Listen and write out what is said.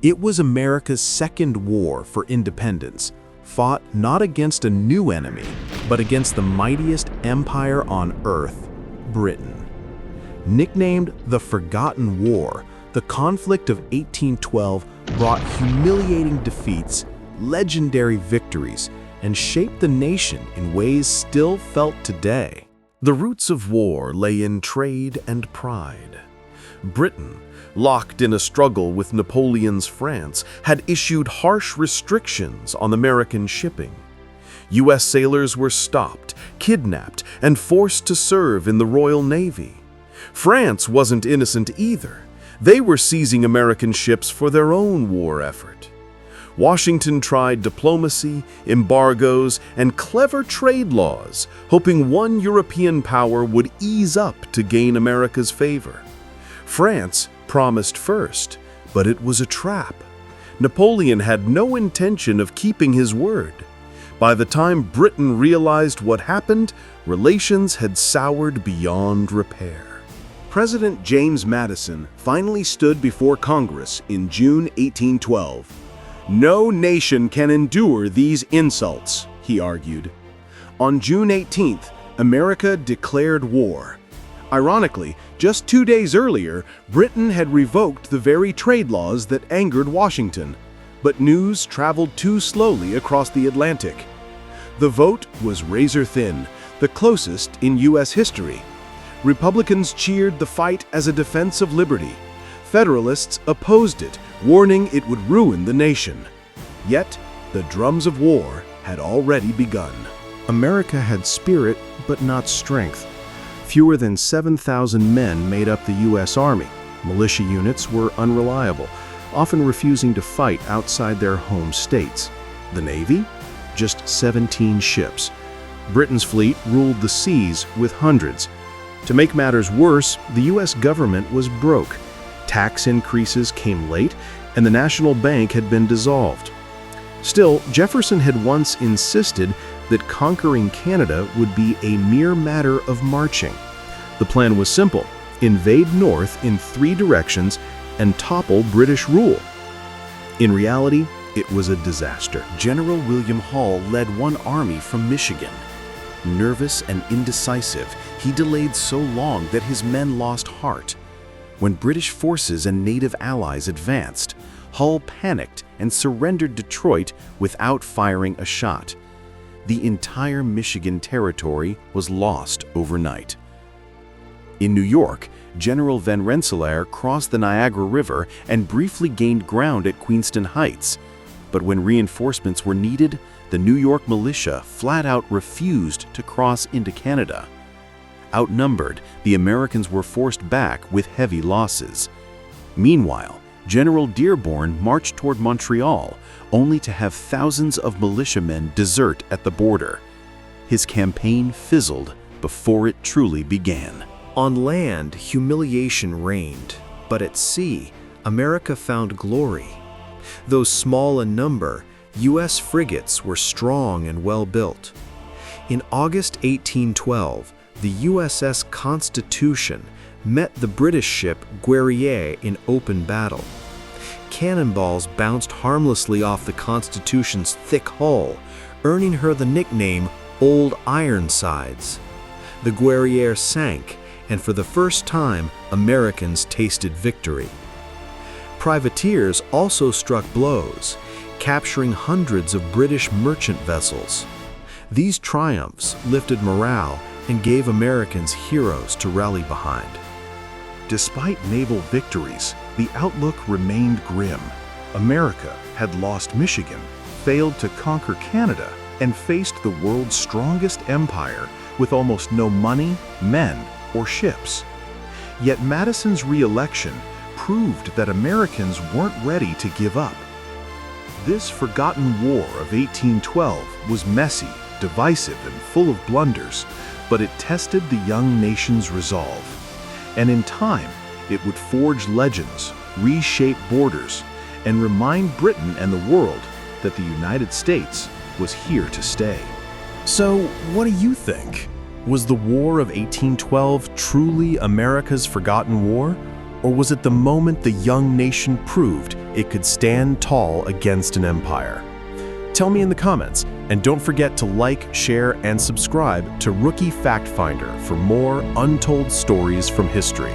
It was America's second war for independence, fought not against a new enemy, but against the mightiest empire on earth, Britain. Nicknamed the Forgotten War, the conflict of 1812 brought humiliating defeats, legendary victories, and shaped the nation in ways still felt today. The roots of war lay in trade and pride. Britain, locked in a struggle with Napoleon's France, had issued harsh restrictions on American shipping. U.S. sailors were stopped, kidnapped, and forced to serve in the Royal Navy. France wasn't innocent either. They were seizing American ships for their own war effort. Washington tried diplomacy, embargoes, and clever trade laws, hoping one European power would ease up to gain America's favor. France promised first, but it was a trap. Napoleon had no intention of keeping his word. By the time Britain realized what happened, relations had soured beyond repair. President James Madison finally stood before Congress in June 1812. "No nation can endure these insults," he argued. On June 18th, America declared war. Ironically, just 2 days earlier, Britain had revoked the very trade laws that angered Washington. But news traveled too slowly across the Atlantic. The vote was razor thin, the closest in U.S. history. Republicans cheered the fight as a defense of liberty. Federalists opposed it, warning it would ruin the nation. Yet, the drums of war had already begun. America had spirit, but not strength. Fewer than 7,000 men made up the U.S. Army. Militia units were unreliable, often refusing to fight outside their home states. The Navy? Just 17 ships. Britain's fleet ruled the seas with hundreds. To make matters worse, the U.S. government was broke. Tax increases came late, and the National Bank had been dissolved. Still, Jefferson had once insisted that conquering Canada would be a mere matter of marching. The plan was simple: invade north in 3 directions and topple British rule. In reality, it was a disaster. General William Hall led one army from Michigan. Nervous and indecisive, he delayed so long that his men lost heart. When British forces and native allies advanced, Hull panicked and surrendered Detroit without firing a shot. The entire Michigan territory was lost overnight. In New York, General Van Rensselaer crossed the Niagara River and briefly gained ground at Queenston Heights. But when reinforcements were needed, the New York militia flat out refused to cross into Canada. Outnumbered, the Americans were forced back with heavy losses. Meanwhile, General Dearborn marched toward Montreal, only to have thousands of militiamen desert at the border. His campaign fizzled before it truly began. On land, humiliation reigned, but at sea, America found glory. Though small in number, U.S. frigates were strong and well-built. In August 1812, the USS Constitution met the British ship Guerriere in open battle. Cannonballs bounced harmlessly off the Constitution's thick hull, earning her the nickname Old Ironsides. The Guerriere sank, and for the first time, Americans tasted victory. Privateers also struck blows, capturing hundreds of British merchant vessels. These triumphs lifted morale and gave Americans heroes to rally behind. Despite naval victories, the outlook remained grim. America had lost Michigan, failed to conquer Canada, and faced the world's strongest empire with almost no money, men, or ships. Yet Madison's re-election proved that Americans weren't ready to give up. This forgotten war of 1812 was messy, divisive, and full of blunders, but it tested the young nation's resolve. And in time, it would forge legends, reshape borders, and remind Britain and the world that the United States was here to stay. So, what do you think? Was the War of 1812 truly America's forgotten war? Or was it the moment the young nation proved it could stand tall against an empire? Tell me in the comments, and don't forget to like, share, and subscribe to Rookie Fact Finder for more untold stories from history.